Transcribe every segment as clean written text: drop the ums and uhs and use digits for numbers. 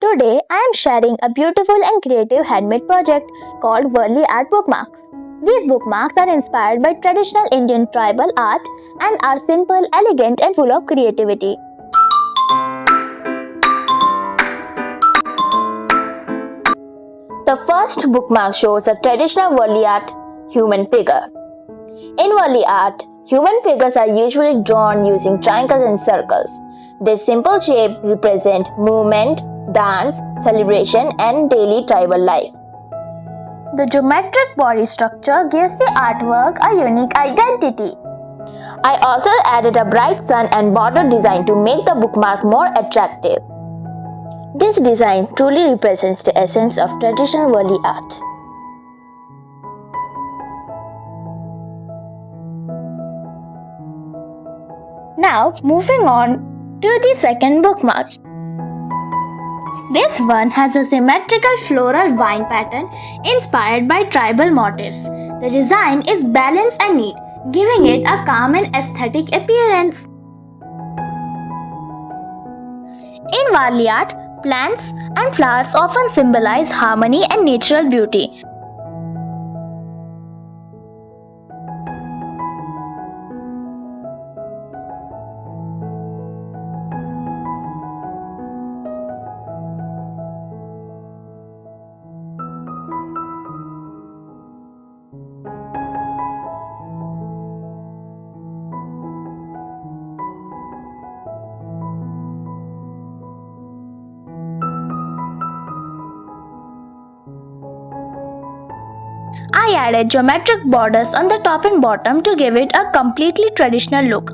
Today I am sharing a beautiful and creative handmade project called Warli Art Bookmarks. These bookmarks are inspired by traditional Indian tribal art and are simple, elegant, and full of creativity. The first bookmark shows a traditional Warli art human figure. In Warli art, human figures are usually drawn using triangles and circles. This simple shape represents movement, dance, celebration, and daily tribal life. The geometric body structure gives the artwork a unique identity. I also added a bright sun and border design to make the bookmark more attractive. This design truly represents the essence of traditional Warli art. Now moving on to the second bookmark. This one has a symmetrical floral vine pattern inspired by tribal motifs. The design is balanced and neat, giving it a calm and aesthetic appearance. In Warli art, plants and flowers often symbolize harmony and natural beauty. I added geometric borders on the top and bottom to give it a completely traditional look.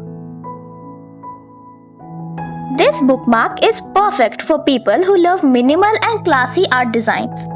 This bookmark is perfect for people who love minimal and classy art designs.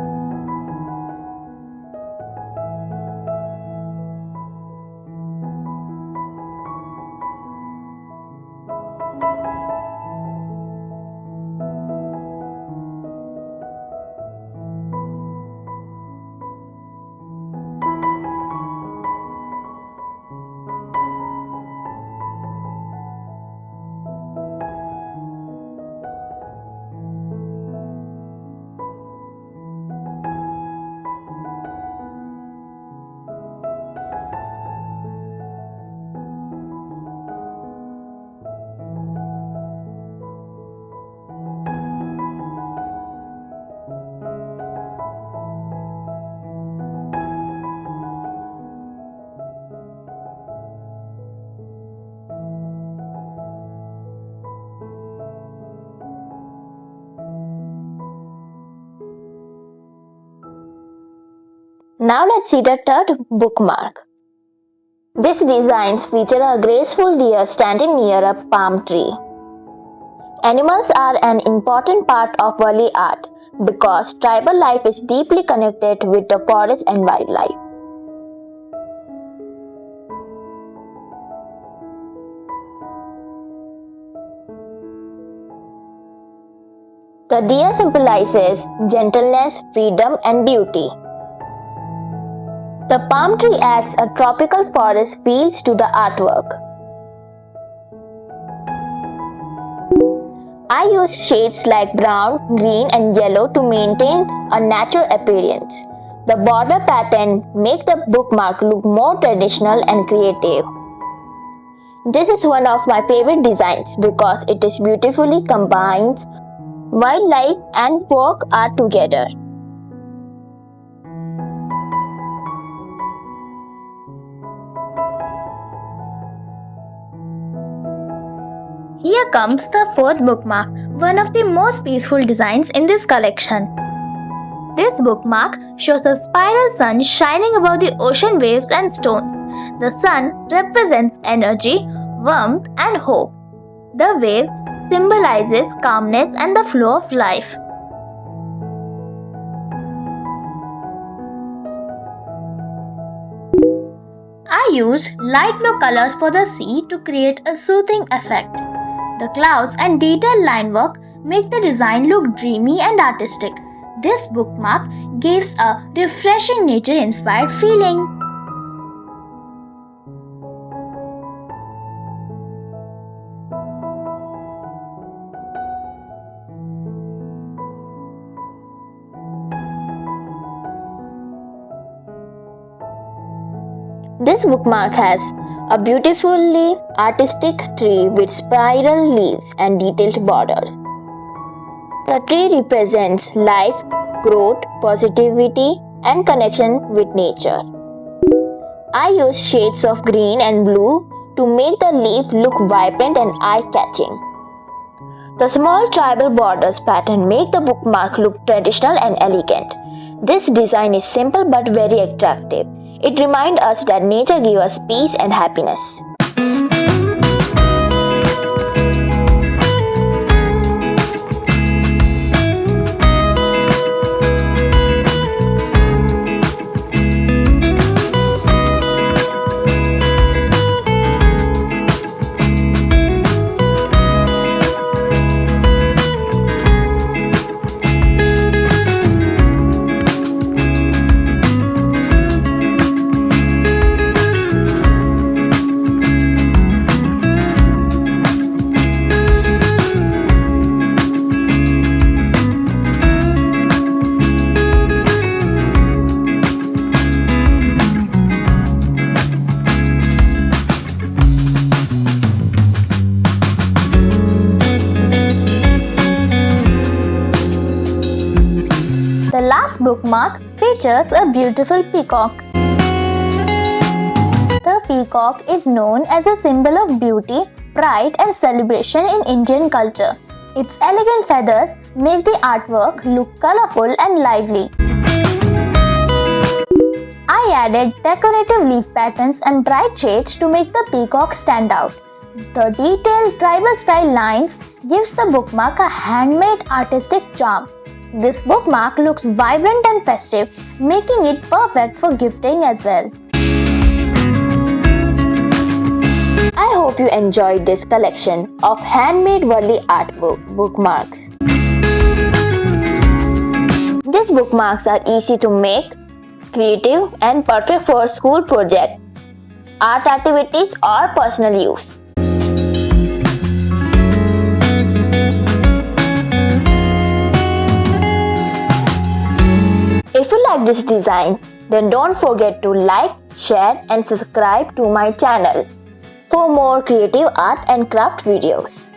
Now let's see the third bookmark. This design features a graceful deer standing near a palm tree. Animals are an important part of Warli art because tribal life is deeply connected with the forest and wildlife. The deer symbolizes gentleness, freedom, and beauty. The palm tree adds a tropical forest feel to the artwork. I used shades like brown, green, and yellow to maintain a natural appearance. The border pattern makes the bookmark look more traditional and creative. This is one of my favorite designs because it is beautifully combines wildlife and folk art together. Here comes the fourth bookmark, one of the most peaceful designs in this collection. This bookmark shows a spiral sun shining above the ocean waves and stones. The sun represents energy, warmth, and hope. The wave symbolizes calmness and the flow of life. I used light blue colors for the sea to create a soothing effect. The clouds and detailed line work make the design look dreamy and artistic. This bookmark gives a refreshing nature-inspired feeling. This bookmark has a beautifully artistic tree with spiral leaves and detailed border. The tree represents life, growth, positivity, and connection with nature. I use shades of green and blue to make the leaf look vibrant and eye-catching. The small tribal borders pattern make the bookmark look traditional and elegant. This design is simple but very attractive. It reminds us that nature gives us peace and happiness. The last bookmark features a beautiful peacock. The peacock is known as a symbol of beauty, pride, and celebration in Indian culture. Its elegant feathers make the artwork look colorful and lively. I added decorative leaf patterns and bright shades to make the peacock stand out. The detailed tribal style lines gives the bookmark a handmade artistic charm. This bookmark looks vibrant and festive, making it perfect for gifting as well. I hope you enjoyed this collection of handmade Warli Art bookmarks. These bookmarks are easy to make, creative, and perfect for school projects, art activities, or personal use. If you like this design, then don't forget to like, share, and subscribe to my channel for more creative art and craft videos.